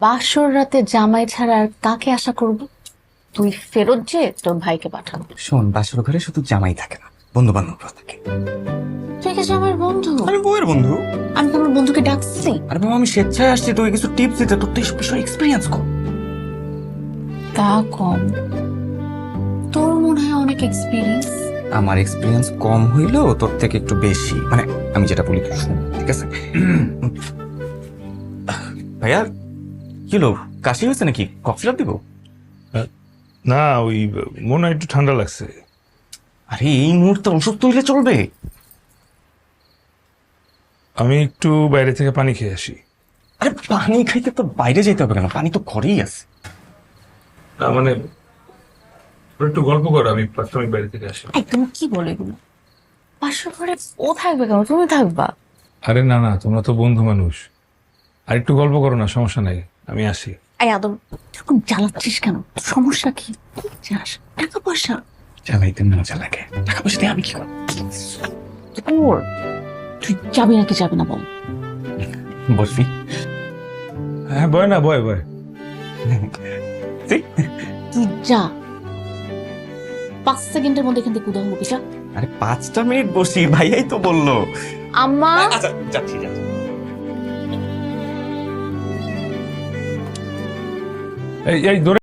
বাসর রাতে জামাই ছাড়া আর কাকে আশা করব? তুই ফেরত যে তোর ভাইকে পাঠাবো। শোন, বাসর ঘরে শুধু জামাই থাকে না, বন্ধু বান্ধব থাকে। তুই কি আমার বন্ধু? আমি বউয়ের বন্ধু। আমি তোমার বন্ধুকে ডাকছি। আরে বাবা, আমি স্বেচ্ছায় আসছি তোকে কিছু টিপস দিতে, তোর তো এইসব বিষয়ে এক্সপিরিয়েন্স কম। তা কম, তোর মনে হয় অনেক এক্সপিরিয়েন্স। আমার এক্সপিরিয়েন্স কম হইলেও তোর থেকে একটু বেশি, মানে আমি যেটা বলি তুই শোন, ঠিক আছে? ভাইয়া, কি হলো, কাশি হয়েছে নাকি? কফ সিরাপ দিব? না, ওই মনে হয় একটু ঠান্ডা লাগছে। আরে এই মুহূর্তে অসুস্থ হইলে চলবে? আমি একটু বাইরে থেকে পানি খেয়ে আসি। আরে পানি খাইতে তো বাইরে যেতে হবে কেন? পানি তো ঘরেই আছে। না মানে একটু গল্প করো, আমি প্রাথমিক বাইরে থেকে আসি। একদম কি বলে এগুলো? বাসর ঘরে ও থাকবে কেন, তুমি থাকবা? আরে না না, তোমরা তো বন্ধু মানুষ, আর একটু গল্প করো না, সমস্যা নাই, আমি আসি। এই আদম, এরকম জ্বালাচ্ছিস কেন? সমস্যা কি? যাস, টাকা পয়সা চালাইতে মজা লাগে, টাকা পয়সা দিয়ে আমি কি করব? ওর, তুই যাবি নাকি যাবি না বল? বসবি? হ্যাঁ, বয় না, বয় বয়। তুই যা, 5 সেকেন্ডের মধ্যে এখান থেকে কুদা হবি। যা। আরে 5টা মিনিট বসি, ভাইয়াই তো বললো। আম্মা, আচ্ছা যাচ্ছি যাচ্ছি। এই এই ধরে